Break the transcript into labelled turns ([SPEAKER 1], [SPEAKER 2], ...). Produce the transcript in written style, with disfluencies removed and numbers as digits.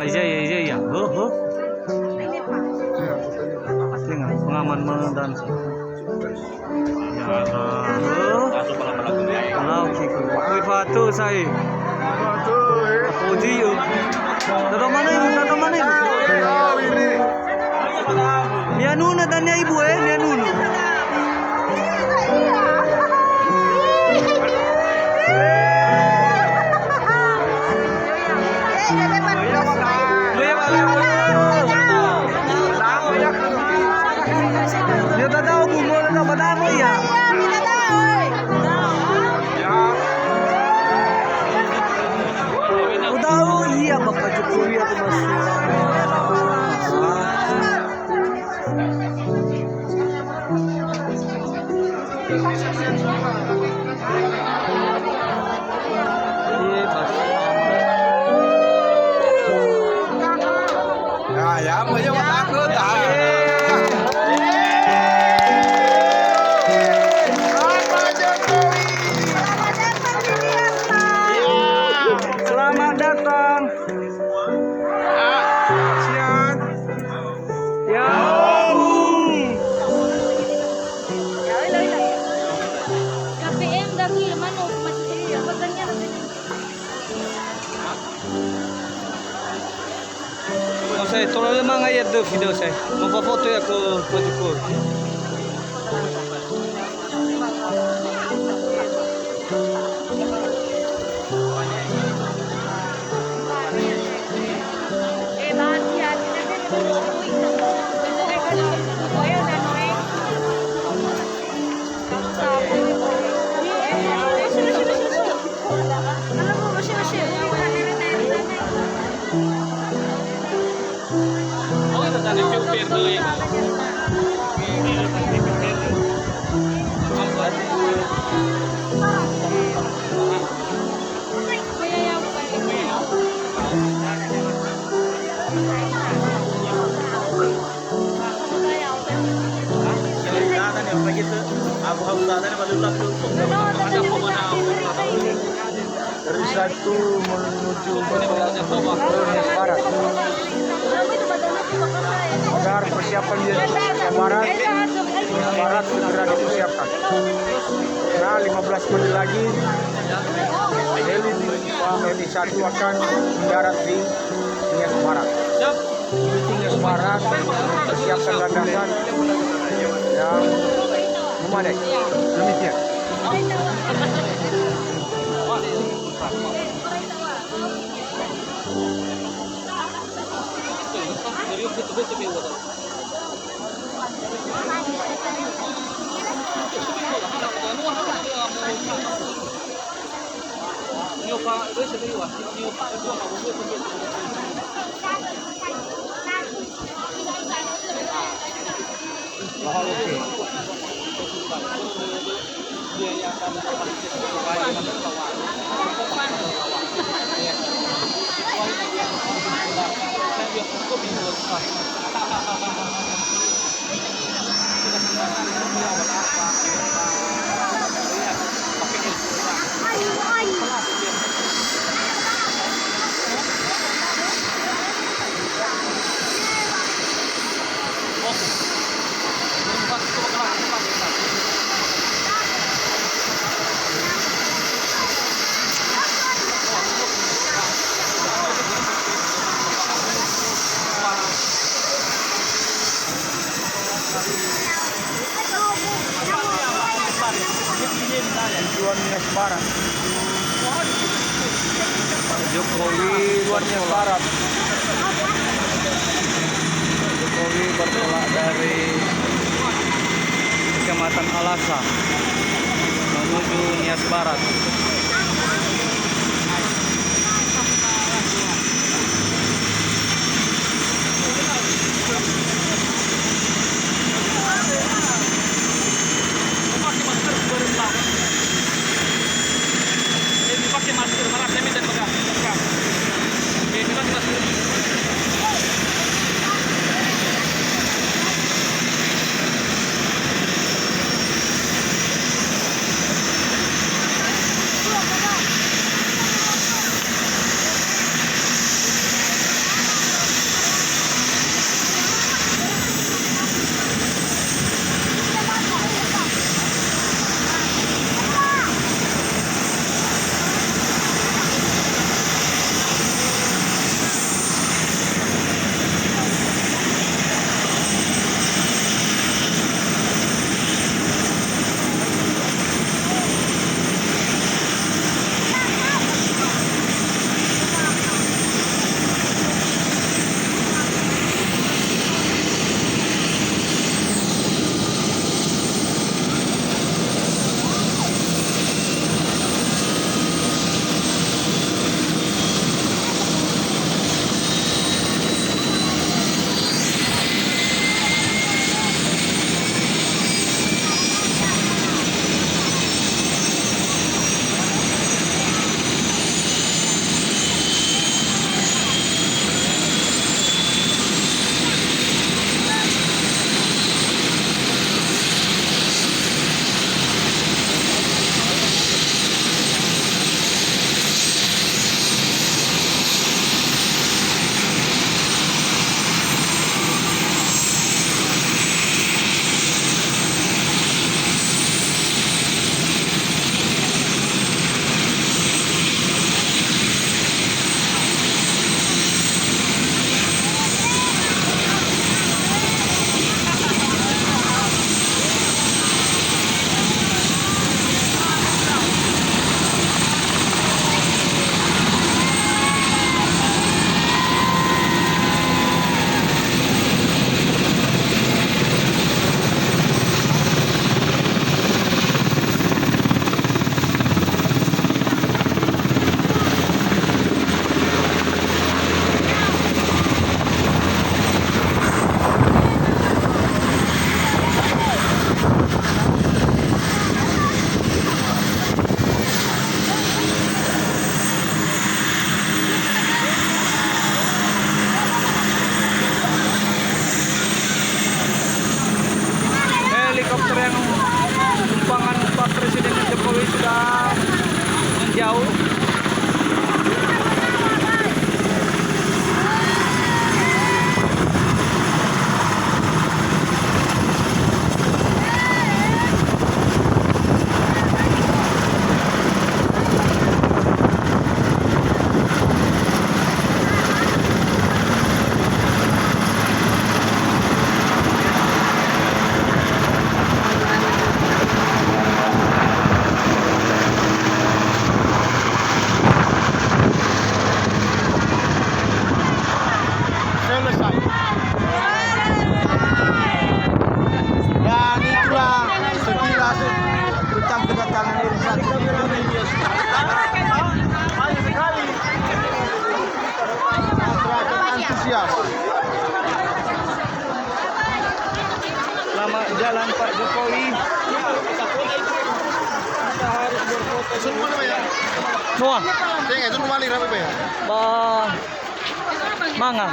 [SPEAKER 1] Iya iya iya iya. Asli nggak? Pengaman dan ya Allah. Wih Fatu saya. Puji yuk. Tato mana ibu? Tato mana ibu? Nia Nuna dan Nia ibu Nia Nuna. Dia tak tahu bumbu tak tahu ya. Tahu iya Bapak Jokowi atau masih.
[SPEAKER 2] Ya, mau ya takut
[SPEAKER 1] Selamat datang. Siap. Ya.
[SPEAKER 3] KPM dari mana? Masih apanya?
[SPEAKER 1] Oh, saya tolong lemang ayat deh video saya. Mau foto ya ke Jokowi.
[SPEAKER 2] dari satu menuju ke barat. Agar persiapan di barat segera dipersiapkan. Nah, 15 menit lagi heli 1 akan mendarat di Nias Barat. Di Nias Barat persiapkan landasan yang memadai. Demikian. Tujuan Nias Barat. Jokowi tujuan Nias Barat.
[SPEAKER 1] Jokowi bertolak dari Kecamatan Alasa menuju Nias Barat.
[SPEAKER 2] siap.
[SPEAKER 1] Selamat jalan Pak Jokowi.
[SPEAKER 2] Semua apa ya?
[SPEAKER 1] Semua.
[SPEAKER 2] Tengah itu rumah lirah apa ya?
[SPEAKER 1] Ba Manga.